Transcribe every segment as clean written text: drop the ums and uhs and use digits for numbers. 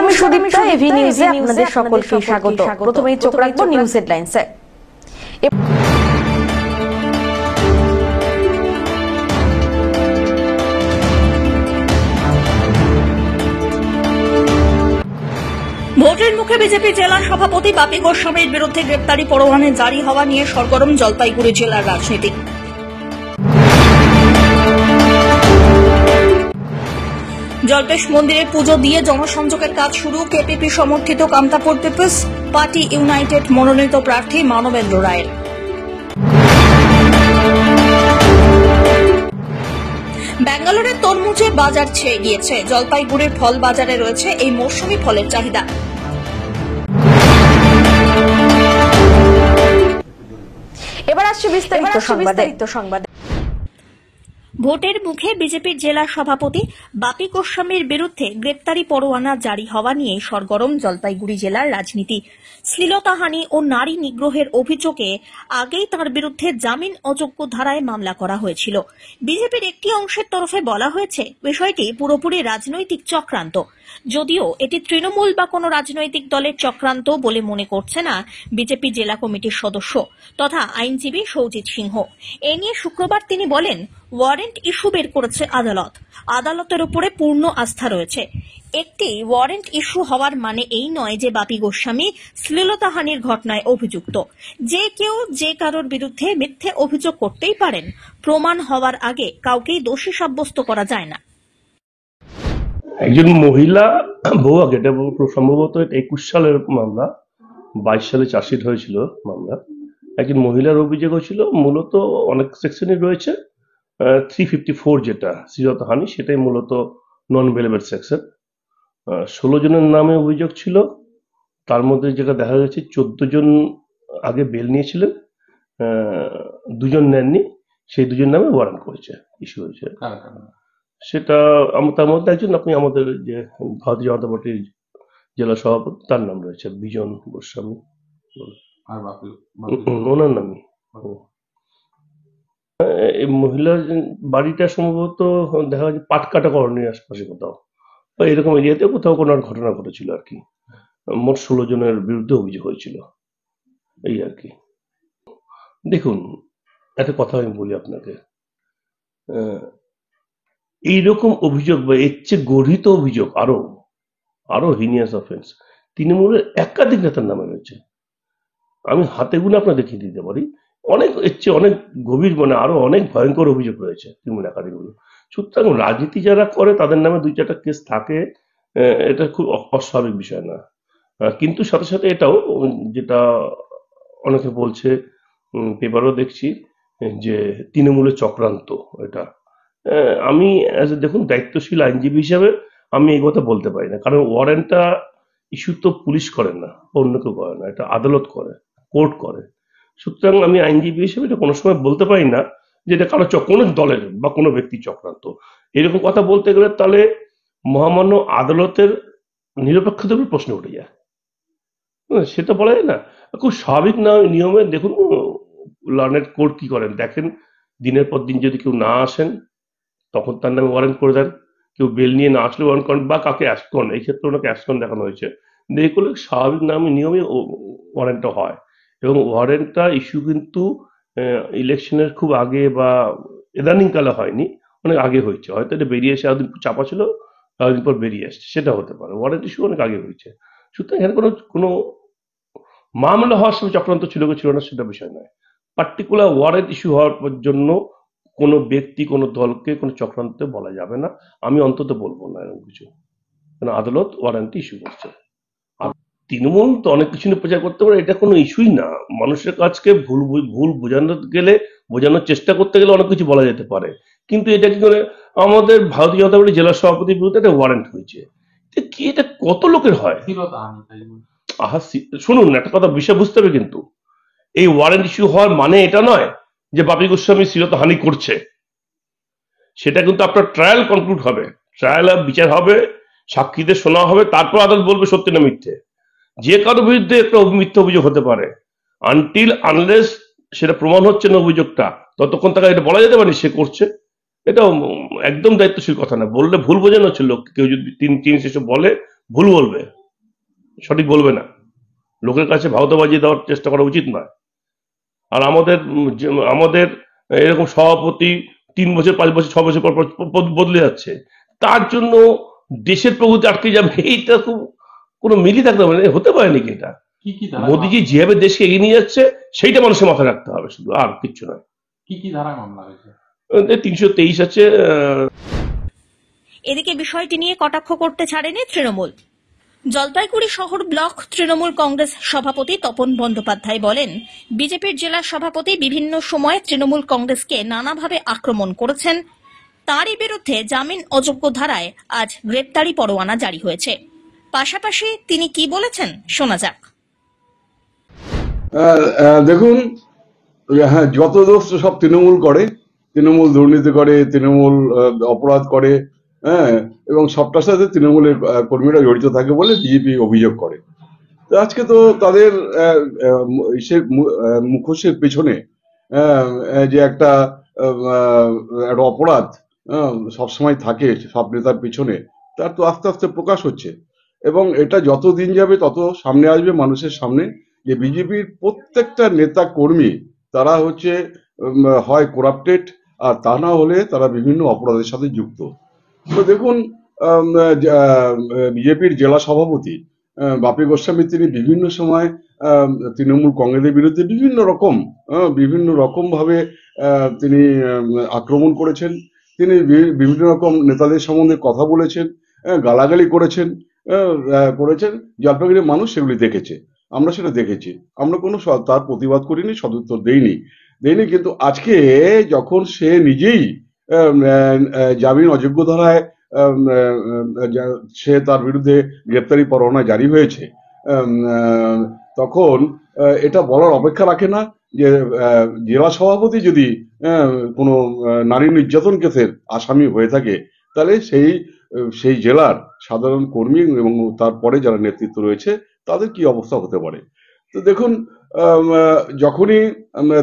আমি সুদীপ্তা, এভি নিউজে আপনাদের সকলকে স্বাগত। প্রথমেই চোখ রাখবো নিউজ হেডলাইন্সে। ভোটের মুখে বিজেপি জেলা সভাপতি বাপি গোস্বামীর বিরুদ্ধে গ্রেপ্তারি পরোয়ানা জারি হওয়া নিয়ে সরগরম জলপাইগুড়ি জেলার রাজনীতি। জল্পেশ মন্দিরে পুজো দিয়ে জনসংযোগের কাজ শুরু। কেপিপি সমর্থিত কামতাপুর পিপলস পার্টি ইউনাইটেড মনোনীত প্রার্থী মানবেন্দ্র রায়ের। ব্যাঙ্গালোরের তরমুজে বাজার ছেয়ে গিয়েছে। জলপাইগুড়ির ফল বাজারে রয়েছে এই মৌসুমী ফলের চাহিদা। এবার আসছে বিস্তারিত সংবাদে। ভোটের মুখে বিজেপির জেলা সভাপতি বাপি গোস্বামীর বিরুদ্ধে গ্রেপ্তারি পরোয়ানা জারি হওয়া নিয়ে সরগরম জলপাইগুড়ি জেলার রাজনীতি। শ্লীলতাহানি ও নারী নিগ্রহের অভিযোগে আগেই তার বিরুদ্ধে জামিন অযোগ্য ধারায় মামলা করা হয়েছিল। বিজেপির একটি অংশের তরফে বলা হয়েছে বিষয়টি পুরোপুরি রাজনৈতিক চক্রান্ত, যদিও এটি তৃণমূল বা কোনো রাজনৈতিক দলের চক্রান্ত বলে মনে করছে না বিজেপি জেলা কমিটির সদস্য তথা আইনজীবী সৌজিত সিংহ। এ নিয়ে শুক্রবার তিনি বলেন, ওয়ারেন্ট ইস্যু বের করেছে আদালত। আদালতের উপরে পূর্ণ আস্থা রয়েছে। একটি ওয়ারেন্ট ইস্যু হওয়ার মানে এই নয় যে বাপি গোস্বামী শ্লীলতাহানির ঘটনায় অভিযুক্ত। যে কেউ যে কারোর বিরুদ্ধে মিথ্যে অভিযোগ করতেই পারেন। প্রমাণ হওয়ার আগে কাউকেই দোষী সাব্যস্ত করা যায় না। একজন মহিলা বহু আগে, এটা সম্ভবত 21 সালের মামলা, 22 সালে চার্জশিট হয়েছিল মামলা। একজন মহিলার অভিযোগ হয়েছিল, মূলত অনেক সেকশনই রয়েছে, 354 যেটা শ্লীলতাহানি, সেটাই মূলত নন বেলেবল সেকশন। 16 জনের নামে অভিযোগ ছিল। তার মধ্যে যেটা দেখা যাচ্ছে 14 জন আগে বেল নিয়েছিলেন, 2 জন নেননি। সেই 2 জন নামে ওয়ারেন্ট করেছে, ইস্যু হয়েছে। সেটা তার মধ্যে একজন, আপনি আমাদের যে ভারতীয় জনতা পার্টির জেলা সভাপতি, তার নাম রয়েছে বিজন গোস্বামী, ওনার নামই। এই মহিলার বাড়িটা সম্ভবত দেখা যাচ্ছে পাটকাটা কলোনির আশপাশে কোথাও, বা এরকম এরিয়াতে কোথাও কোনো ঘটনা ঘটেছিল আর কি। মোট 16 জনের বিরুদ্ধে অভিযোগ হয়েছিল, এই আর কি। দেখুন, একটা কথা আমি বলি আপনাকে, এইরকম অভিযোগ বা এর চেয়ে গঠিত অভিযোগ আরো হিনিয়াস অফেন্স তৃণমূলের একাধিক নেতার নামে রয়েছে। আমি হাতে গুনে আপনার দেখিয়ে দিতে পারি। অনেক এর চেয়ে অনেক গভীর, মানে আরো অনেক ভয়ঙ্কর অভিযোগ রয়েছে তৃণমূল একাধিকগুলো। সুতরাং রাজনীতি যারা করে তাদের নামে 2-4টা কেস থাকে, এটা খুব অস্বাভাবিক বিষয় না। কিন্তু সাথে সাথে এটাও, যেটা অনেকে বলছে, পেপারও দেখছি, যে তৃণমূলের চক্রান্ত এটা। আমি দেখুন, দায়িত্বশীল আইনজীবী হিসাবে আমি এই কথা বলতে পারি না, কারণ ওয়ারেন্টটা ইস্যু তো পুলিশ করেন না, অন্য কেউ করে না, এটা আদালত করে, কোর্ট করে। সুতরাং আমি আইনজীবী হিসেবে এটা কোনো সময় বলতে পারি না যে এটা কারো কোনো দলের বা কোনো ব্যক্তির চক্রান্ত। এরকম কথা বলতে গেলে তাহলে মহামান্য আদালতের নিরপেক্ষতার উপর প্রশ্ন উঠে যায়, সেটা বলা যায় না। খুব স্বাভাবিক না নিয়মে। দেখুন, লার্নেড কোর্ট কি করেন দেখেন, দিনের পর দিন যদি কেউ না আসেন তখন তার নামে ওয়ারেন্ট করে দেন। কেউ বেল নিয়ে না আসলে ওয়ারেন্ট করেন, বা কাকে অ্যাসকন, এই ক্ষেত্রে ওনাকে অ্যাসকন দেখানো হয়েছে। দেখে করলে স্বাভাবিক নিয়মে ওয়ারেন্টটা হয়। এবং ওয়ারেন্টটা ইস্যু কিন্তু ইলেকশনের খুব আগে বা ইদানিং কালে হয়নি, অনেক আগে হয়েছে। হয়তো এটা বেরিয়ে এসে এতদিন চাপা ছিল, এতদিন পর বেরিয়ে আসছে, সেটা হতে পারে। ওয়ারেন্ট ইস্যু অনেক আগে হয়েছে। সুতরাং এখানে কোনো মামলা হওয়ার সময় চক্রান্ত ছিল না সেটা বিষয় নয়। পার্টিকুলার ওয়ারেন্ট ইস্যু হওয়ার জন্য কোনো ব্যক্তি, কোনো দলকে কোনো চক্রান্তে বলা যাবে না, আমি অন্তত বলবো না এরকম কিছু, কারণ আদালত ওয়ারেন্ট ইস্যু করছে। আর তৃণমূল তো অনেক কিছু নিয়ে প্রচার করতে পারে, এটা কোনো ইস্যুই না। মানুষের কাছকে ভুল বোঝানোর চেষ্টা করতে গেলে অনেক কিছু বলা যেতে পারে, কিন্তু এটা কি করে আমাদের ভারতীয় জনতা পার্টির জেলা সভাপতির বিরুদ্ধে একটা ওয়ারেন্ট হয়েছে, কি এটা কত লোকের হয়? শুনুন, একটা কথা বিষয় বুঝতে হবে, কিন্তু এই ওয়ারেন্ট ইস্যু হওয়ার মানে এটা নয় যে বাপি গোস্বামী শ্লীলতাহানি করছে। সেটা কিন্তু আপনার ট্রায়াল কনক্লুড হবে, ট্রায়াল বিচার হবে, সাক্ষীদের শোনা হবে, তারপর আদালত বলবে সত্যি না মিথ্যে। যে কারো বিরুদ্ধে একটা মিথ্যে অভিযোগ হতে পারে, আনটিল আনলেস সেটা প্রমাণ হচ্ছে না অভিযোগটা, ততক্ষণ তাকে এটা বলা যেতে পারে সে করছে। এটা একদম দায়িত্বশীল কথা না। বললে ভুল বোঝানো হচ্ছে লোক, কেউ যদি 3 সেসব বলে ভুল বলবে, সঠিক বলবে না, লোকের কাছে ভাওতাবাজি দেওয়ার চেষ্টা করা উচিত নয়। আর আমাদের এরকম সভাপতি 3 বছর 5 বছর 6 বছর পর বদলে যাচ্ছে, তার জন্য দেশের প্রগতি আটকে যাবে, এইটা তো কোনো মিলই থাকতে পারে না, হতে পারে নাকি এটা? কি কি ধারা মোদিজি যেভাবে দেশকে এগিয়ে নিয়ে যাচ্ছে সেইটা মানুষের মাথায় রাখতে হবে শুধু, আর কিচ্ছু নয়। কি কি ধারা মামলা হয়েছে? 323 আছে। এদিকে বিষয়টি নিয়ে কটাক্ষ করতে ছাড়েনি তৃণমূল। জলপাইগুড়ি শহর ব্লক তৃণমূল কংগ্রেস সভাপতি তপন বন্দ্যোপাধ্যায় বলেন, বিজেপির জেলা সভাপতি বিভিন্ন সময়ে তৃণমূল কংগ্রেসকে নানাভাবে আক্রমণ করেছেন। তারই বিরুদ্ধে জামিন অযোগ্য ধারায় আজ গ্রেপ্তারি পরোয়ানা জারি হয়েছে। পাশাপাশি তিনি কি বলেছেন শোনা যাক। দেখুন, হ্যাঁ, যত দোষ সব তৃণমূল করে, তৃণমূল দুর্নীতি করে, তৃণমূল অপরাধ করে, হ্যাঁ, এবং সবটার সাথে তৃণমূলের কর্মীরা জড়িত থাকে বলে বিজেপি অভিযোগ করে। তো আজকে তো তাদের মুখোশের পেছনে যে একটা অপরাধ সবসময় থাকে সব নেতার পিছনে, তার তো আস্তে আস্তে প্রকাশ হচ্ছে, এবং এটা যত দিন যাবে তত সামনে আসবে মানুষের সামনে যে বিজেপির প্রত্যেকটা নেতা কর্মী তারা হচ্ছে হয় করাপ্টেড, আর তা না হলে তারা বিভিন্ন অপরাধের সাথে যুক্ত। তো দেখুন, বিজেপির জেলা সভাপতি বাপি গোস্বামী তিনি বিভিন্ন সময় তৃণমূল কংগ্রেসের বিরুদ্ধে বিভিন্ন রকম ভাবে তিনি আক্রমণ করেছেন। তিনি বিভিন্ন রকম নেতাদের সম্বন্ধে কথা বলেছেন, গালাগালি করেছেন। জলপাইগুড়ির মানুষ সেগুলি দেখেছে, আমরা সেটা দেখেছি, আমরা কোনো তার প্রতিবাদ করিনি, সদুত্তর দেইনি। কিন্তু আজকে যখন সে নিজেই জামিন অযোগ্য ধারায় সে তার বিরুদ্ধে গ্রেপ্তারি পরোয়ানা জারি হয়েছে, তখন এটা বলার অপেক্ষা রাখে না যে জেলা সভাপতি যদি কোনো নারী নির্যাতন কেসের আসামি হয়ে থাকে, তাহলে সেই জেলার সাধারণ কর্মী এবং তারপরে যারা নেতৃত্ব রয়েছে তাদের কি অবস্থা হতে পারে। তো দেখুন, যখনই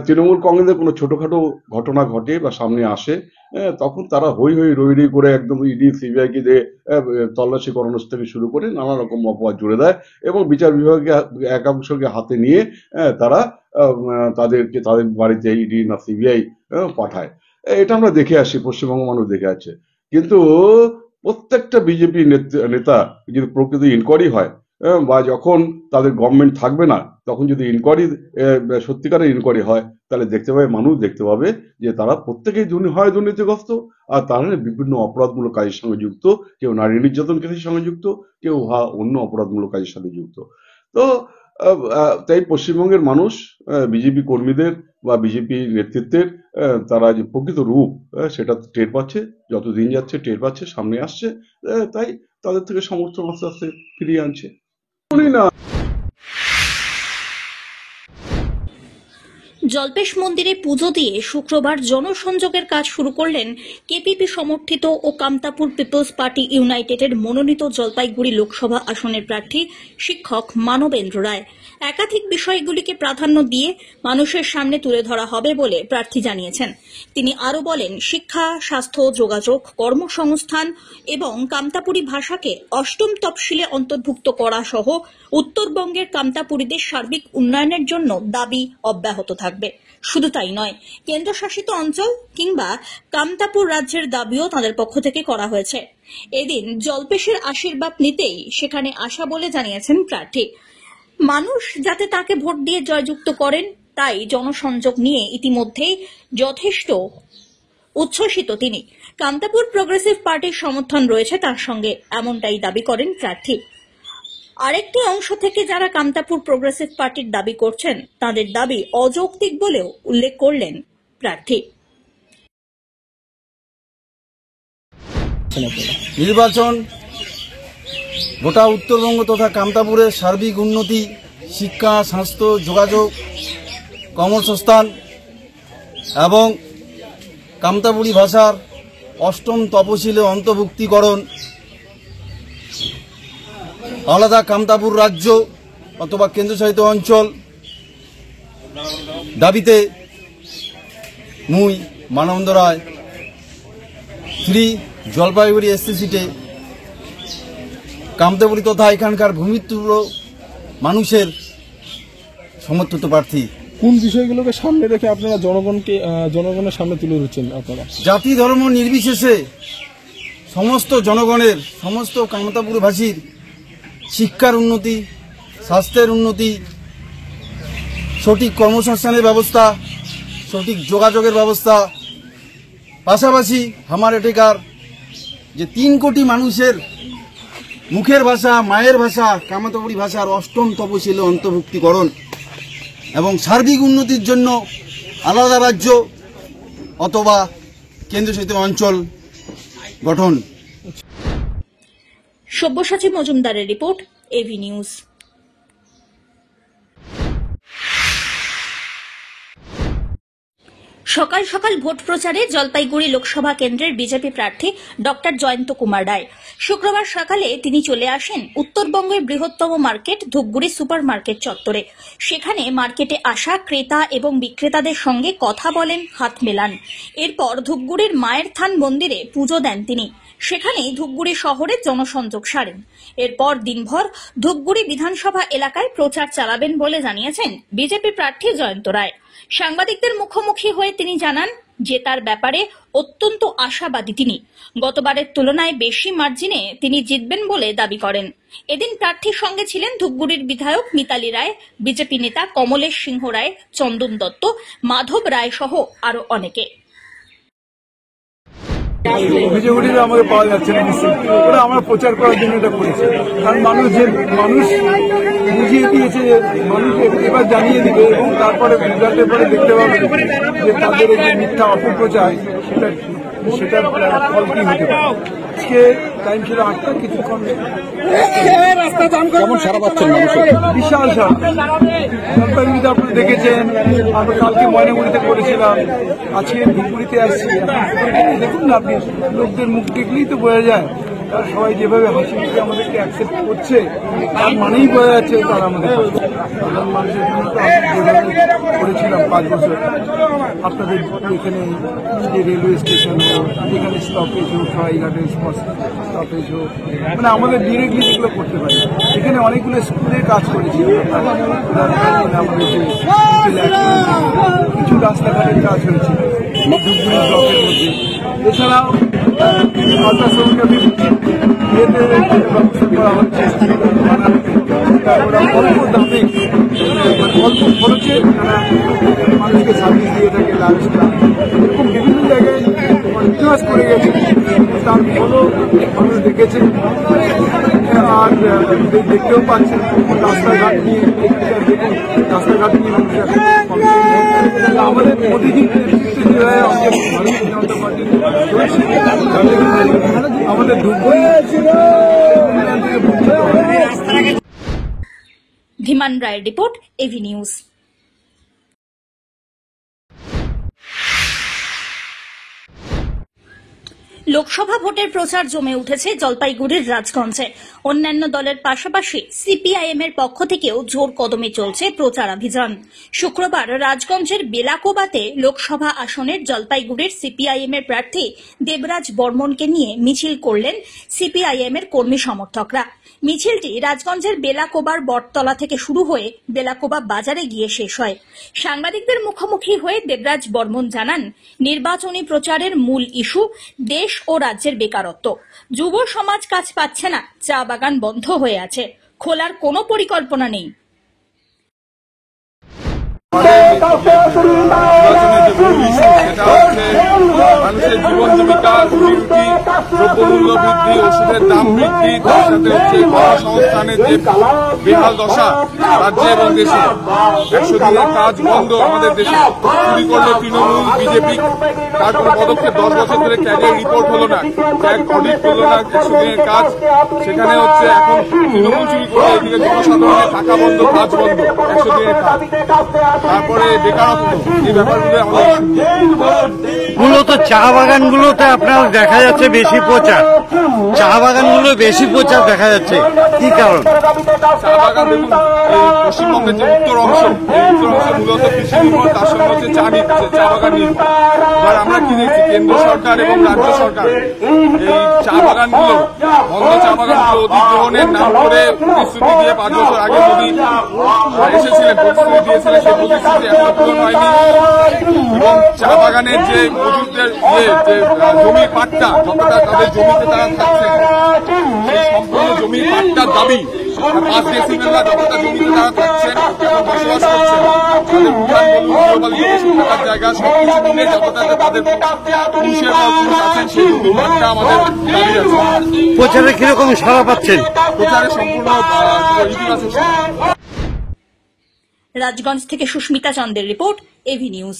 তৃণমূল কংগ্রেসের কোনো ছোটখাটো ঘটনা ঘটে বা সামনে আসে, তখন তারা হই রই করে একদম ইডি সিবিআই কে দিয়ে তল্লাশি করানো থেকে শুরু করে নানা রকম অপবাদ জুড়ে দেয়, এবং বিচার বিভাগকে একাংশকে হাতে নিয়ে তারা তাদের বাড়িতে ইডি না সিবিআই পাঠায়। এটা আমরা দেখে আসি, পশ্চিমবঙ্গ মানুষ দেখে আছে। কিন্তু প্রত্যেকটা বিজেপি নেতা যদি প্রকৃত ইনকোয়ারি হয়, বা যখন তাদের গভর্নমেন্ট থাকবে না, তখন যদি সত্যিকারের ইনকোয়ারি হয়, তাহলে মানুষ দেখতে পাবে যে তারা প্রত্যেকেই হয় দুর্নীতিগ্রস্ত, আর তারা বিভিন্ন অপরাধমূলক কাজের সঙ্গে যুক্ত, কেউ নারী নির্যাতন কেসের সঙ্গে যুক্ত, কেউ অন্য অপরাধমূলক কাজের সাথে যুক্ত। তো তাই পশ্চিমবঙ্গের মানুষ বিজেপি কর্মীদের বা বিজেপি নেতৃত্বের তারা যে প্রকৃত রূপ সেটা টের পাচ্ছে, যত দিন যাচ্ছে টের পাচ্ছে, সামনে আসছে, তাই তাদের থেকে সমর্থন আস্তে আস্তে ফিরিয়ে আনছে। জল্পেশ মন্দিরে পুজো দিয়ে শুক্রবার জনসংযোগের কাজ শুরু করলেন কেপিপি সমর্থিত ও কামতাপুর পিপলস পার্টি ইউনাইটেডের মনোনীত জলপাইগুড়ি লোকসভা আসনের প্রার্থী শিক্ষক মানবেন্দ্র রায়। একাধিক বিষয়গুলিকে প্রাধান্য দিয়ে মানুষের সামনে তুলে ধরা হবে বলে প্রার্থী জানিয়েছেন। তিনি আরও বলেন, শিক্ষা, স্বাস্থ্য, যোগাযোগ, কর্মসংস্থান এবং কামতাপুরী ভাষাকে 8ম তফসিলে অন্তর্ভুক্ত করা সহ উত্তরবঙ্গের কামতাপুরীদের সার্বিক উন্নয়নের জন্য দাবি অব্যাহত থাকবে। শুধু তাই নয়, কেন্দ্রশাসিত অঞ্চল কিংবা কামতাপুর রাজ্যের দাবিও তাদের পক্ষ থেকে করা হয়েছে। এদিন জল্পেশের আশীর্বাদ নিতেই সেখানে আসা বলে জানিয়েছেন প্রার্থী। মানুষ যাতে তাকে ভোট দিয়ে জয়যুক্ত করেন, তাই জনসংযোগ নিয়ে ইতিমধ্যেই যথেষ্ট উচ্ছ্বসিত তিনি। কামতাপুর প্রগ্রেসিভ পার্টির সমর্থন রয়েছে তার সঙ্গে, এমনটাই দাবি করেন প্রার্থী। আরেকটি অংশ থেকে যারা কামতাপুর প্রগ্রেসিভ পার্টির দাবি করছেন, তাদের দাবি অযৌক্তিক বলেও উল্লেখ করলেন প্রার্থী। নির্বাচন গোটা উত্তরবঙ্গ তথা কামতাপুরের সার্বিক উন্নতি, শিক্ষা, স্বাস্থ্য, যোগাযোগ, কর্মসংস্থান এবং কামতাপুরী ভাষার 8ম তফসিলে অন্তর্ভুক্তিকরণ, আলাদা কামতাপুর রাজ্য অথবা কেন্দ্রশাসিত অঞ্চল দাবিতে মুই মানবেন্দ্র রায় 3 জলপাইগুড়ি এসসি সিটে কামতাপুরী তথা এখানকার ভূমিপুত্র মানুষের সমর্থিত প্রার্থী। কোন বিষয়গুলোকে সামনে রেখে আপনারা জনগণের সামনে তুলে ধরছেন? আপনারা জাতি ধর্ম নির্বিশেষে সমস্ত জনগণের, সমস্ত কামতাপুরবাসীর শিক্ষার উন্নতি, স্বাস্থ্যের উন্নতি, সঠিক কর্মসংস্থানের ব্যবস্থা, সঠিক যোগাযোগের ব্যবস্থা, পাশাপাশি আমার এটাকার যে 3 কোটি মানুষের মুখের ভাষা, মায়ের ভাষা, কামতাপুরী ভাষার 8ম তপশিলে অন্তর্ভুক্তিকরণ এবং সার্বিক উন্নতির জন্য আলাদা রাজ্য অথবা কেন্দ্রশাসিত অঞ্চল গঠন। সব্যসাচী মজুমদারের রিপোর্ট, এভি নিউজ। সকাল সকাল ভোট প্রচারে জলপাইগুড়ি লোকসভা কেন্দ্রের বিজেপি প্রার্থী ডক্টর জয়ন্ত কুমার রায়। শুক্রবার সকালে তিনি চলে আসেন উত্তরবঙ্গের বৃহত্তম মার্কেট ধূপগুড়ি সুপার মার্কেট চত্বরে। সেখানে মার্কেটে আসা ক্রেতা এবং বিক্রেতাদের সঙ্গে কথা বলেন, হাত মেলান। এরপর ধূপগুড়ির মায়ের থান মন্দিরে পুজো দেন তিনি। সেখানেই ধূপগুড়ি শহরে জনসংযোগ সারেন। এরপর দিনভর ধূপগুড়ি বিধানসভা এলাকায় প্রচার চালাবেন বলে জানিয়েছেন বিজেপি প্রার্থী জয়ন্ত রায়। সাংবাদিকদের মুখোমুখি হয়ে তিনি জানান, জেতার ব্যাপারে অত্যন্ত আশাবাদী তিনি। গতবারের তুলনায় বেশি মার্জিনে তিনি জিতবেন বলে দাবি করেন। এদিন প্রার্থীর সঙ্গে ছিলেন ধূপগুড়ির বিধায়ক মিতালি রায়, বিজেপি নেতা কমলেশ সিংহ রায়, চন্দন দত্ত, মাধব রায় সহ আরো অনেকে। অভিযোগগুলিও আমাকে পাওয়া যাচ্ছে না, ওরা আমরা প্রচার করার জন্য এটা করেছি। কারণ মানুষ বুঝিয়ে দিয়েছে যে মানুষ এবার জানিয়ে দিবে এবং তারপরে রেজাল্টের পরে দেখতে পাবে যে তাদের এই যে মিথ্যা অপপ্রচার সেটার ফল কি হতে পারে। আজকে টাইম ছিল 8টা, কিছুক্ষণ কেমন সারা পাচ্ছেন মানুষের? বিশাল জলপাইগুড়িতে আপনারা দেখেছেন, আমরা কালকে ময়নাগুড়িতে করেছিলাম, আজকে ধূপগুড়িতে আসছি। দেখুন না আপনি, লোকদের মুখ দেখলেই তো বোঝা যায় তারা সবাই যেভাবে হাসি মুখে আমাদেরকে অ্যাকসেপ্ট করছে, তার মানেই বোঝা যাচ্ছে তারা আমাদের সাধারণ মানুষের জন্য। তো আমি যেভাবে করেছিলাম 5 বছর, আপনাদের এখানে যে রেলওয়ে স্টেশন হোক, যেখানে স্টপেজ হোক, সরাইঘাটের স্টপেজ হোক, মানে আমাদের ডিরেক্টলি যেগুলো করতে পারি। এখানে অনেকগুলো স্কুলের কাজ করেছি, আমাদের যে কিছু রাস্তাঘাটের কাজ হয়েছে ধূপগুড়ি ব্লকের মধ্যে। এছাড়াও আল্ট্রাসাউন্ড ব্যবস্থা করা হচ্ছে, অল্প দামে অল্প খরচে মানুষকে সার্ভিস দিয়ে থাকে। লাইফস্টাইল এরকম বিভিন্ন জায়গায় কন্টিনিউয়াস করে গেছে, তার ফলও মানুষ দেখেছে আর দেখতেও পাচ্ছেন। রাস্তাঘাট নিয়ে দেখুন, রাস্তাঘাট নিয়ে মানুষ আমাদের মোদীজির নেতৃত্বে যেভাবে ভারতীয় জনতা পার্টি আমাদের ধীমান রায়ের রিপোর্ট, এভি নিউজ। লোকসভা ভোটের প্রচার জমে উঠেছে জলপাইগুড়ির রাজগঞ্জে। অন্যান্য দলের পাশাপাশি সিপিআইএম এর পক্ষ থেকেও জোর কদমে চলছে প্রচারাভিযান। শুক্রবার রাজগঞ্জের বেলাকোবাতে লোকসভা আসনের জলপাইগুড়ির সিপিআইএম এর প্রার্থী দেবরাজ বর্মনকে নিয়ে মিছিল করলেন সিপিআইএম এর কর্মী সমর্থকরা। মিছিলটি রাজগঞ্জের বেলাকোবার বটতলা থেকে শুরু হয়ে বেলাকোবা বাজারে গিয়ে শেষ হয়। সাংবাদিকদের মুখোমুখি হয়ে দেবরাজ বর্মন জানান, নির্বাচনী প্রচারের মূল ইস্যু দেশ ও রাজ্যের বেকারত্ব। যুব সমাজ কাজ পাচ্ছে না, চা বাগান বন্ধ হয়ে আছে, খোলার কোনো পরিকল্পনা নেই। মানুষের জীবন জীবিকা, দ্রব্যমূল্য বৃদ্ধি, ওষুধের দাম বৃদ্ধি, তার সাথে হচ্ছে কর্মসংস্থানের যে বেহাল দশা রাজ্যে এবং দেশে। 100 দিনের কাজ বন্ধ আমাদের দেশে। চুরি করলে তৃণমূল, বিজেপি, তার কোনো পদক্ষেপ 10 বছর ধরে ক্যাগের রিপোর্ট হলো না, ক্যাগ অডিট করলো না 100 দিনের কাজ। সেখানে হচ্ছে এখন তৃণমূল চুরি করে এদিকে জনসাধারণের টাকা বন্ধ, কাজ বন্ধ, 100 দিনের কাজ। তারপরে বেকারত্ব, এই ব্যাপারগুলো আমাদের মূলত চা বাগানগুলোতে আপনার দেখা যাচ্ছে বেশি বেশি প্রচার, চা বাগানগুলো বেশি প্রচার দেখা যাচ্ছে, কি কারণ? চা বাগান দেখুন, এই পশ্চিমবঙ্গের যে উত্তর অংশ, এই উত্তর অংশ মূলত কৃষি নির্ভর, তার সঙ্গে হচ্ছে চা বাগান নির্ভর। এবার আমরা কি দেখছি, কেন্দ্র সরকার এবং রাজ্য সরকার এই চা বাগানগুলো, বন্ধ চা বাগানগুলো অধিগ্রহণের নাম করে প্রতিশ্রুতি দিয়ে 5 বছর আগে মোদী এসেছিলেন, প্রতিশ্রুতি দিয়েছিলেন, সেই প্রতিশ্রুতি এখনো পূরণ হয়নি। এবং চা বাগানের যে মজুরদের যে জমির পাট্টা, যতটা তাদের জমিতে তারা থাকছেন, সেই সম্পূর্ণ জমির পাট্টার দাবি 5 ডেসিমেলরা যতটা জমিতে তারা থাকছেন এবং বসবাস করছেন, তাদের উঠান বলুন, গৃহপালিত পশু থাকার জায়গা, সবকিছু মিলে যতটা তাদের পুরুষের পুরুষ আছেন, সেই জমির পাট্টা আমাদের দাবি আছে। প্রচারে কিরকম সাড়া পাচ্ছেন? প্রচারে সম্পূর্ণ ইতিবাচক। রাজগঞ্জ থেকে সুস্মিতা চন্দের রিপোর্ট, এভি নিউজ।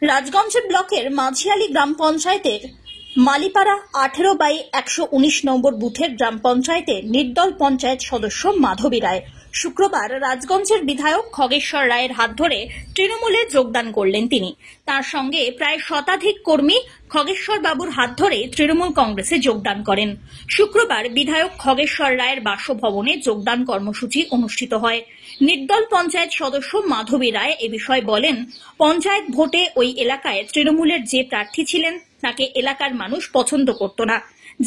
রাজগঞ্জ ব্লকের মাঝিয়ালি গ্রাম পঞ্চায়েতের মালিপাড়া 18/119 নম্বর বুথের গ্রাম পঞ্চায়েতের নির্দল পঞ্চায়েত সদস্য মাধবী রায় শুক্রবার রাজগঞ্জের বিধায়ক খগেশ্বর রায়ের হাত ধরে তৃণমূলে যোগদান করলেন। তিনি তার সঙ্গে প্রায় শতাধিক কর্মী খগেশ্বর বাবুর হাত ধরে তৃণমূল কংগ্রেসে যোগদান করেন। শুক্রবার বিধায়ক খগেশ্বর রায়ের বাসভবনে যোগদান কর্মসূচি অনুষ্ঠিত হয়। নির্দল পঞ্চায়েত সদস্য মাধবী রায় এ বিষয়ে বলেন, পঞ্চায়েত ভোটে ওই এলাকায় তৃণমূলের যে প্রার্থী ছিলেন তাকে এলাকার মানুষ পছন্দ করত না,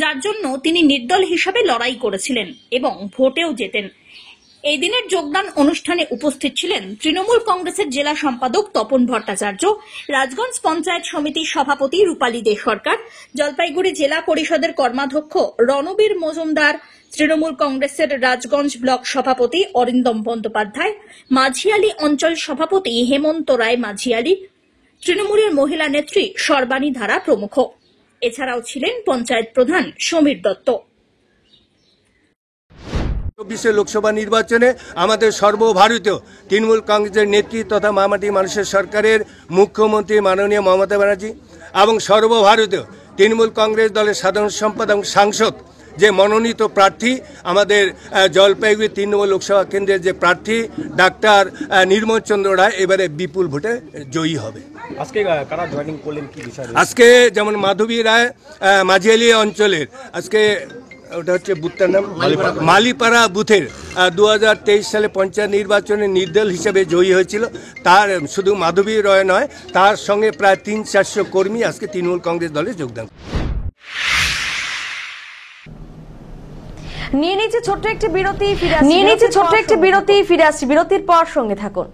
যার জন্য তিনি নির্দল হিসাবে লড়াই করেছিলেন এবং ভোটেও জেতেন। এই দিনের যোগদান অনুষ্ঠানে উপস্থিত ছিলেন তৃণমূল কংগ্রেসের জেলা সম্পাদক তপন ভট্টাচার্য, রাজগঞ্জ পঞ্চায়েত সমিতির সভাপতি রূপালী দে সরকার, জলপাইগুড়ি জেলা পরিষদের কর্মাধ্যক্ষ রণবীর মজুমদার, তৃণমূল কংগ্রেসের রাজগঞ্জ ব্লক সভাপতি অরিন্দম বন্দ্যোপাধ্যায়, মাঝিয়ালি অঞ্চল সভাপতি হেমন্ত রায় মাঝিয়ালি, তৃণমূলের মহিলা নেত্রী সর্বাণী ধারা প্রমুখ। এছাড়াও ছিলেন পঞ্চায়েত প্রধান সমীর দত্ত। 24 লোকসভা নির্বাচনে আমাদের সর্বভারতীয় তৃণমূল কংগ্রেসের নেতৃত্ব তথা মামাটি মানুষের সরকারের মুখ্যমন্ত্রী মাননীয় মমতা ব্যানার্জি এবং সর্বভারতীয় তৃণমূল কংগ্রেস দলের সাধারণ সম্পাদক এবং সাংসদ যে মনোনীত প্রার্থী, আমাদের জলপাইগুড়ি 3 নম্বর লোকসভা কেন্দ্রের যে প্রার্থী ডাক্তার নির্মল চন্দ্র রায় এবারে বিপুল ভোটে জয়ী হবে। আজকে কারা জয়েনিং করলেন, কি বিষয়? আজকে যেমন মাধবী রায় মাঝিয়ালি অঞ্চলের, আজকে ওটা হচ্ছে বুথটার নাম মালিপাড়া বুথের 2023 সালে পঞ্চায়েত নির্বাচনে নির্দল হিসেবে জয়ী হয়েছিল। তার শুধু মাধবী রায় নয়, তার সঙ্গে প্রায় 300-400 কর্মী আজকে তৃণমূল কংগ্রেস দলে যোগদান। নিয়ে নিচ্ছে ছোট্ট একটি বিরতি, ফিরে আসছি বিরতির পর, সঙ্গে থাকুন।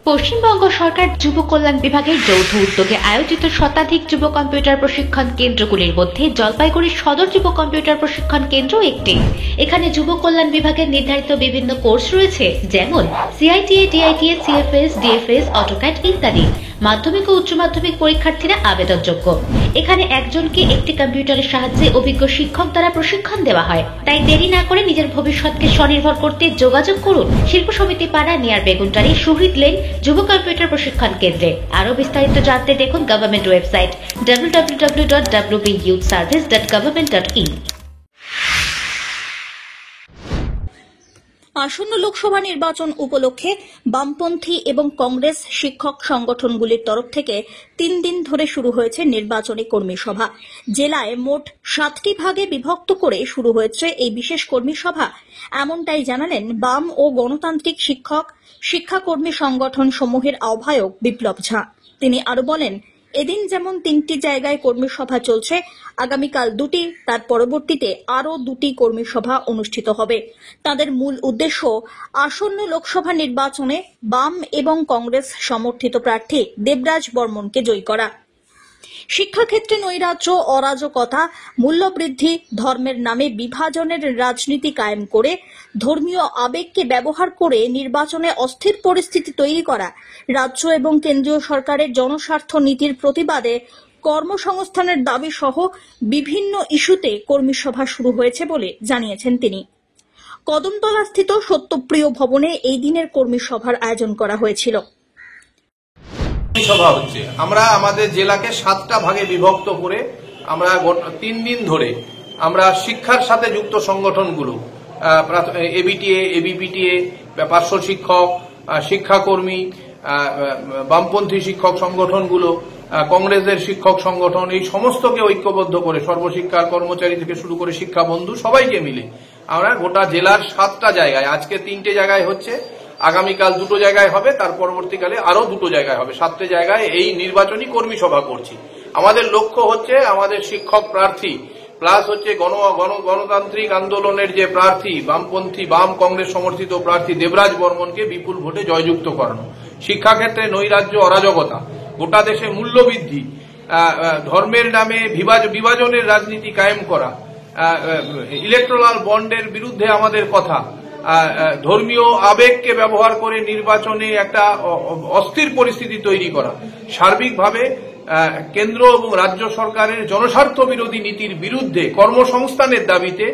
পশ্চিমবঙ্গ সরকার যুব কল্যাণ বিভাগের যৌথ উদ্যোগে আয়োজিত শতাধিক যুব কম্পিউটার প্রশিক্ষণ কেন্দ্রগুলির মধ্যে জলপাইগুড়ির সদর যুব কম্পিউটার প্রশিক্ষণ কেন্দ্র একটি। এখানে যুব কল্যাণ বিভাগের নির্ধারিত বিভিন্ন কোর্স রয়েছে, যেমন সিআইটিএ, ডিআইটিএ, সিএফএস, ডিএফএস, অটোক্যাড ইত্যাদি। মাধ্যমিক ও উচ্চ মাধ্যমিক পরীক্ষার্থীরা আবেদনযোগ্য। এখানে একজনকে একটি কম্পিউটারের সাহায্যে অভিজ্ঞ শিক্ষক দ্বারা প্রশিক্ষণ দেওয়া হয়। তাই দেরি না করে নিজের ভবিষ্যৎকে স্বনির্ভর করতে যোগাযোগ করুন শিল্প সমিতি পাড়া নিয়ার বেগুনটারি শহীদ লেন যুব কম্পিউটার প্রশিক্ষণ কেন্দ্রে। আরো বিস্তারিত জানতে দেখুন গভর্নমেন্ট ওয়েবসাইট www.wbyouthservice.government.in। আসন্ন লোকসভা নির্বাচন উপলক্ষে বামপন্থী এবং কংগ্রেস শিক্ষক সংগঠনগুলির তরফ থেকে 3 দিন ধরে শুরু হয়েছে নির্বাচনী কর্মী সভা। জেলায় মোট 7টি ভাগে বিভক্ত করে শুরু হয়েছে এই বিশেষ কর্মী সভা। এমনটাই জানালেন বাম ও গণতান্ত্রিক শিক্ষাকর্মী সংগঠন সমূহের আহ্বায়ক বিপ্লব ঝা। তিনি আরো বলেন, এদিন যেমন 3টি জায়গায় কর্মী সভা চলছে, আগামীকাল 2টি, তার পরবর্তীতে আরও 2টি কর্মী সভা অনুষ্ঠিত হবে। তাদের মূল উদ্দেশ্য আসন্ন লোকসভা নির্বাচনে বাম এবং কংগ্রেস সমর্থিত প্রার্থী দেবরাজ বর্মনকে জয়ী করা। শিক্ষাক্ষেত্রে নৈরাজ্য, অরাজকতা, মূল্যবৃদ্ধি, ধর্মের নামে বিভাজনের রাজনীতি কায়েম করে ধর্মীয় আবেগকে ব্যবহার করে নির্বাচনে অস্থির পরিস্থিতি তৈরি করা, রাজ্য এবং কেন্দ্রীয় সরকারের জনস্বার্থ নীতির প্রতিবাদে কর্মসংস্থানের দাবি সহ বিভিন্ন ইস্যুতে কর্মী সভা শুরু হয়েছে বলে জানিয়েছেন তিনি। কদমতলাস্থিত সত্যপ্রিয় ভবনে এই দিনের কর্মী সভার আয়োজন করা হয়েছিল। সভা হচ্ছে, আমরা আমাদের জেলাকে 7টা ভাগে বিভক্ত করে আমরা 3 দিন ধরে আমরা শিক্ষার সাথে যুক্ত সংগঠনগুলো এবিটিএ, এবিপিটিএ, পার্শ্ব শিক্ষক, শিক্ষাকর্মী, বামপন্থী শিক্ষক সংগঠনগুলো, কংগ্রেসের শিক্ষক সংগঠন, এই সমস্তকে ঐক্যবদ্ধ করে সর্বশিক্ষার কর্মচারী থেকে শুরু করে শিক্ষা বন্ধু সবাইকে মিলে আমরা গোটা জেলার 7টা জায়গায়, আজকে 3টে জায়গায় হচ্ছে, আগামীকাল 2টো জায়গায় হবে, তার পরবর্তীকালে আরো 2টো জায়গায় হবে, 7টে জায়গায় এই নির্বাচনী কর্মী সভা করছি। আমাদের লক্ষ্য হচ্ছে আমাদের শিক্ষক প্রার্থী প্লাস হচ্ছে গণতান্ত্রিক আন্দোলনের যে প্রার্থী, বামপন্থী বাম কংগ্রেস সমর্থিত প্রার্থী দেবরাজ বর্মনকে বিপুল ভোটে জয়যুক্ত করানো। শিক্ষাক্ষেত্রে নৈরাজ্য, অরাজকতা, গোটা দেশে মূল্যবৃদ্ধি, ধর্মের নামে বিভাজনের রাজনীতি কায়েম করা, ইলেকট্রাল বন্ডের বিরুদ্ধে আমাদের কথা, ধর্মীয় আবেগকে ব্যবহার করে নির্বাচনে একটা অস্থির পরিস্থিতি তৈরি করা, সার্বিকভাবে কেন্দ্র এবং রাজ্য সরকারের জনস্বার্থ বিরোধী নীতির বিরুদ্ধে কর্মসংস্থানের দাবিতে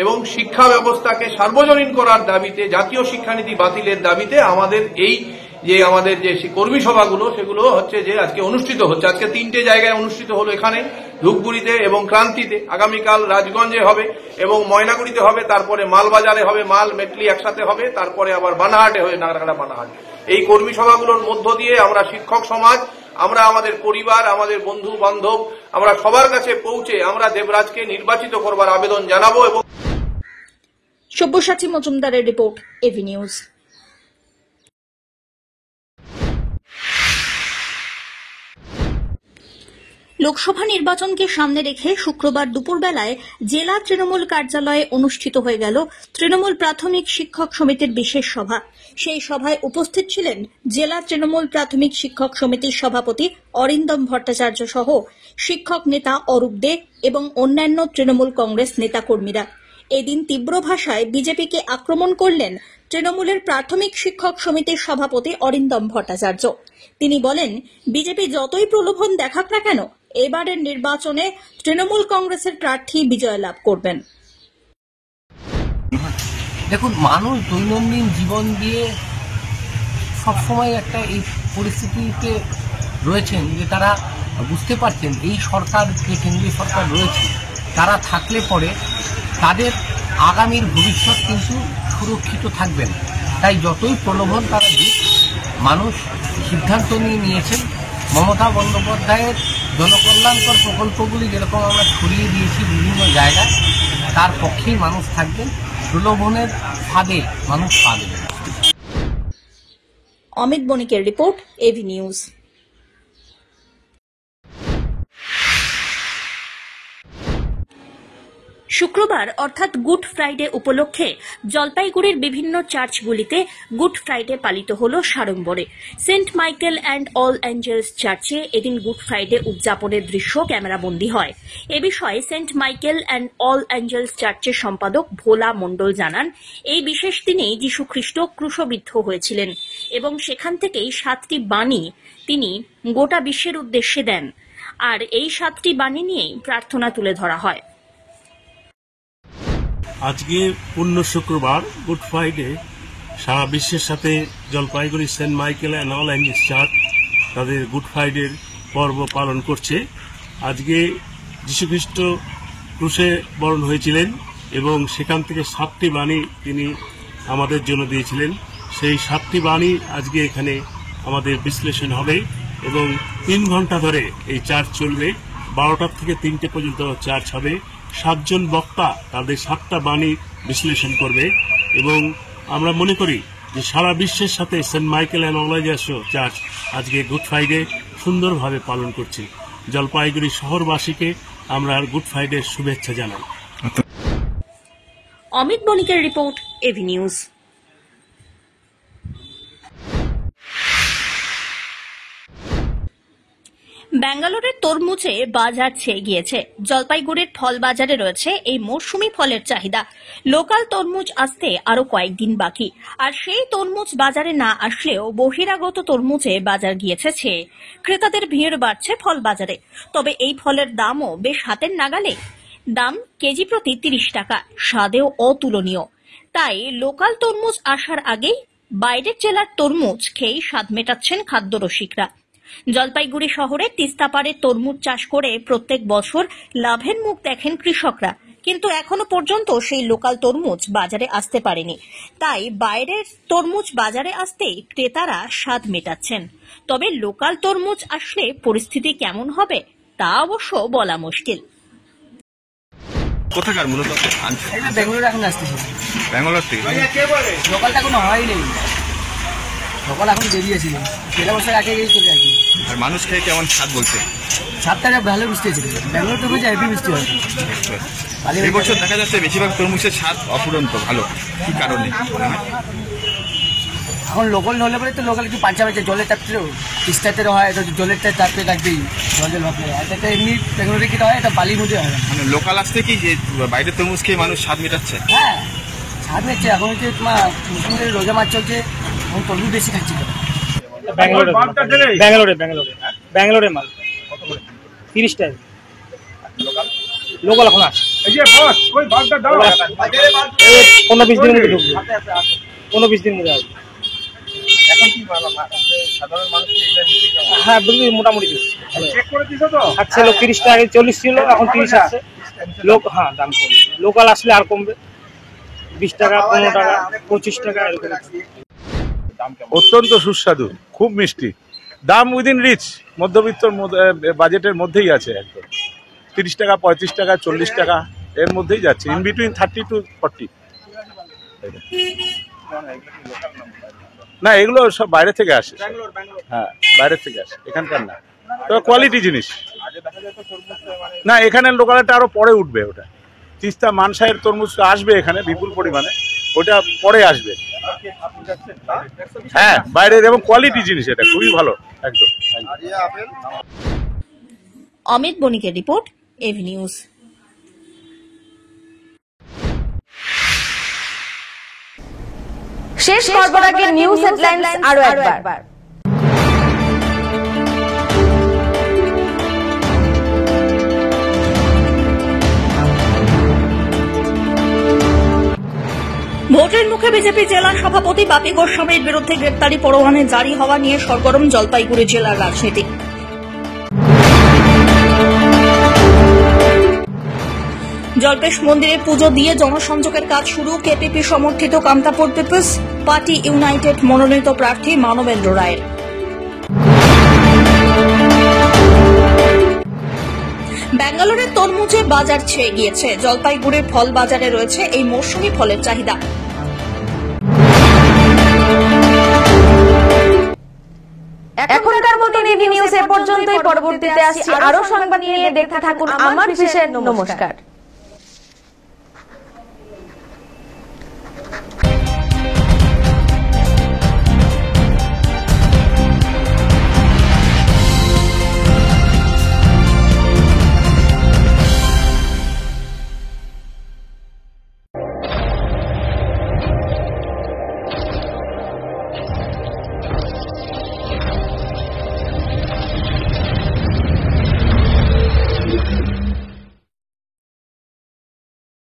এবং শিক্ষা ব্যবস্থাকে সার্বজনীন করার দাবিতে, জাতীয় শিক্ষানীতি বাতিলের দাবিতে আমাদের যে কর্মী সভাগুলো সেগুলো হচ্ছে যে আজকে অনুষ্ঠিত হচ্ছে। আজকে 3টে জায়গায় অনুষ্ঠিত হলো, এখানে ধূপগুড়িতে এবং ক্রান্তিতে, আগামীকাল রাজগঞ্জে হবে এবং ময়নাগুড়িতে হবে, তারপরে মালবাজারে হবে, মাল মেটলি একসাথে হবে, তারপরে আবার বানাহাটে হবে, নাগরাকাটা বানাহাট। এই কর্মী সভাগুলোর মধ্য দিয়ে আমরা শিক্ষক সমাজ, আমরা আমাদের পরিবার, আমাদের বন্ধু বান্ধব, আমরা সবার কাছে পৌঁছে আমরা দেবরাজকে নির্বাচিত করবার আবেদন জানাবো। এবং সব্যসাচী মজুমদারের রিপোর্ট, এভি নিউজ। লোকসভা নির্বাচনকে সামনে রেখে শুক্রবার দুপুরবেলায় জেলা তৃণমূল কার্যালয়ে অনুষ্ঠিত হয়ে গেল তৃণমূল প্রাথমিক শিক্ষক সমিতির বিশেষ সভা। সেই সভায় উপস্থিত ছিলেন জেলা তৃণমূল প্রাথমিক শিক্ষক সমিতির সভাপতি অরিন্দম ভট্টাচার্য সহ শিক্ষক নেতা অরূপ দে এবং অন্যান্য তৃণমূল কংগ্রেস নেতাকর্মীরা। এদিন তীব্র ভাষায় বিজেপিকে আক্রমণ করলেন তৃণমূলের প্রাথমিক শিক্ষক সমিতির সভাপতি অরিন্দম ভট্টাচার্য। তিনি বলেন, বিজেপি যতই প্রলোভন দেখাক না কেন, এবারের নির্বাচনে তৃণমূল কংগ্রেসের প্রার্থী বিজয় লাভ করবেন। দেখুন, মানুষ দৈনন্দিন জীবন দিয়ে সবসময় একটা এই পরিস্থিতিতে রয়েছেন যে তারা বুঝতে পারছেন এই সরকার, যে কেন্দ্রীয় সরকার রয়েছে, তারা থাকলে পরে তাদের আগামীর ভবিষ্যৎ কিন্তু সুরক্ষিত থাকবে না। তাই যতই প্রলোভন তারা দিক, মানুষ সিদ্ধান্ত নিয়েছেন মমতা বন্দ্যোপাধ্যায়ের জনকল্যাণকর প্রকল্পগুলি যেরকম আমরা ছড়িয়ে দিয়েছি বিভিন্ন জায়গায়, তার পক্ষেই মানুষ থাকবেন। প্রলোভনের ফাঁদে মানুষ পাবে না। অমিত বণিকের রিপোর্ট, এভি নিউজ। শুক্রবার অর্থাৎ গুড ফ্রাইডে উপলক্ষে জলপাইগুড়ির বিভিন্ন চার্চগুলিতে গুড ফ্রাইডে পালিত হল সাড়ম্বরে। Saint Michael and All Angels চার্চে এদিন গুড ফ্রাইডে উদযাপনের দৃশ্য ক্যামেরাবন্দী হয়। এ বিষয়ে Saint Michael and All Angels চার্চের সম্পাদক ভোলা মণ্ডল জানান, এই বিশেষ দিনেই যীশুখ্রিস্ট ক্রুশবিদ্ধ হয়েছিলেন এবং সেখান থেকেই 7টি বাণী তিনি গোটা বিশ্বের উদ্দেশ্যে দেন, আর এই 7টি বাণী নিয়েই প্রার্থনা তুলে ধরা হয়। আজকে পূর্ণ শুক্রবার, গুড ফ্রাইডে, সারা বিশ্বের সাথে Jalpaiguri Saint Michael and All Angels Church তাদের গুড ফ্রাইডের পর্ব পালন করছে। আজকে যীশুখ্রিস্ট ক্রুশে বরণ হয়েছিলেন এবং সেখান থেকে 7টি বাণী তিনি আমাদের জন্য দিয়েছিলেন। সেই 7টি বাণী আজকে এখানে আমাদের বিশ্লেষণ হবে এবং 3 ঘন্টা ধরে এই চার্চ চলবে। 12টা থেকে 3টে পর্যন্ত চার্চ হবে। 7 জন বক্তা তাদের 7টা বাণী বিশ্লেষণ করবে এবং আমরা মনে করি যে সারা বিশ্বের সাথে Saint Michael and All Angels Church আজকে গুড ফ্রাইডে সুন্দরভাবে পালন করছে। জলপাইগুড়ি শহরবাসীকে আমরা গুড ফ্রাইডের শুভেচ্ছা জানাই। অমিত বণিকের রিপোর্ট, এভি নিউজ। ব্যাঙ্গালোরের তরমুজে বাজার ছেয়ে গিয়েছে। জলপাইগুড়ির ফল বাজারে রয়েছে এই মৌসুমী ফলের চাহিদা। লোকাল তরমুজ আসতে আরো কয়েকদিন বাকি, আর সেই তরমুজ বাজারে না আসলেও বহিরাগত তরমুজে বাজার গিয়েছে ছেয়ে। ক্রেতাদের ভিড় বাড়ছে ফল বাজারে। তবে এই ফলের দামও বেশ হাতের নাগালে। দাম কেজি প্রতি 30 টাকা, স্বাদেও অতুলনীয়। তাই লোকাল তরমুজ আসার আগেই বাইরের জেলার তরমুজ খেয়েই স্বাদ মেটাচ্ছেন খাদ্য রসিকরা। জলপাইগুড়ি শহরে তিস্তাপাড়ে তরমুজ চাষ করে প্রত্যেক বছর লাভের মুখ দেখেন কৃষকরা, কিন্তু এখনো পর্যন্ত সেই লোকাল তরমুজ বাজারে আসতে পারেনি। তাই বাইরের তরমুজ বাজারে আসতেই ক্রেতারা স্বাদ মেটাচ্ছেন। তবে লোকাল তরমুজ আসলে পরিস্থিতি কেমন হবে তা অবশ্য বলা মুশকিল। কোথাকার মূলত বেঙ্গালুরু এখন আসতেছে, ব্যাঙ্গালোর থেকে। লোকালটা কোনো হয়নি, লোকাল এখন বেরিয়েছিল, তেলা বছর আগে চলে আসি। আর মানুষ খেয়ে কেমন স্বাদ বলছে? স্বাদটা ভালো বৃষ্টি হয়েছিল, ব্যাঙ্গালোর তরমুজ হেভি বৃষ্টি হয়। এই বছর দেখা যাচ্ছে বেশিরভাগ তরমুজের স্বাদ অফুরন্ত ভালো, কি কারণে? এখন লোকাল হলে পরে তো লোকাল একটু পাঞ্চা হয়েছে, জলের চাপ ছিল, তিস্তাতে হয় তো জলের চাপে রাখবেই, জলের ভাবলে এটা এমনি বেঙ্গালোরে কি হয়, এটা বালির মধ্যে হয়। মানে লোকাল আসতে কি যে বাইরের তরমুজ খেয়ে মানুষ স্বাদ মেটাচ্ছে? হ্যাঁ স্বাদ মেটাচ্ছে। এখন হচ্ছে তোমার মুসলিমদের রোজা মাছ চলছে, এখন তরমুজ বেশি খাচ্ছি। ব্যাঙ্গালোরে মাল 30 টাকা লোকাল এখন আছে 15-20 দিনের মধ্যে ঢুকবে, 15-20 দিনের মধ্যে আসবে। হ্যাঁ বুঝলি মোটামুটি থাকছে লোক 30 টাকা, 40 ছিল এখন 30 আছে লোক। হ্যাঁ দাম কম, লোকাল আসলে আর কমবে, 20 টাকা 15 টাকা 25 টাকা এরকম। অত্যন্ত সুস্বাদু, খুব মিষ্টি, দাম উইদিন রিচ, মধ্যবিত্তর বাজেটের মধ্যেই আছে একদম। 30 টাকা 35 টাকা 40 টাকা এর মধ্যেই যাচ্ছে, ইন বিটুইন 30 to 40। না এগুলো সব বাইরে থেকে আসে, হ্যাঁ বাইরে থেকে আসে, এখানকার না। তবে কোয়ালিটি জিনিস না, এখানে লোকালটা আরো পরে উঠবে। ওটা তিস্তা মানসাইয়ের তরমুজ আসবে এখানে বিপুল পরিমাণে, ওটা পরে আসবে। হ্যাঁ বাইরের এবং কোয়ালিটি জিনিস, এটা খুবই ভালো একদম। অমিত বণিকের রিপোর্ট, এভি নিউজ। শেষ করবার আগে নিউজ হেডলাইন্স আরো একবার। ভোটের মুখে বিজেপি জেলা সভাপতি বাপি গোস্বামীর বিরুদ্ধে গ্রেপ্তারি পরোয়ানা জারি হওয়া নিয়ে সরগরম জলপাইগুড়ি জেলার রাজনীতি। জল্পেশ মন্দিরে পুজো দিয়ে জনসংযোগের কাজ শুরু। কেপিপি সমর্থিত কামতাপুর পিপলস পার্টি ইউনাইটেড মনোনীত প্রার্থী মানবেন্দ্র রায়ের। ব্যাঙ্গালোরের তরমুজে বাজার ছেয়ে গিয়েছে, জলপাইগুড়ির ফল বাজারে রয়েছে এই মৌসুমী ফলের চাহিদা। এখনকার মতো এভি নিউজ এ পর্যন্তই। পরবর্তীতে আসছি আরো সংবাদ নিয়ে, দেখতে থাকুন আমার বিশেষ। নমস্কার।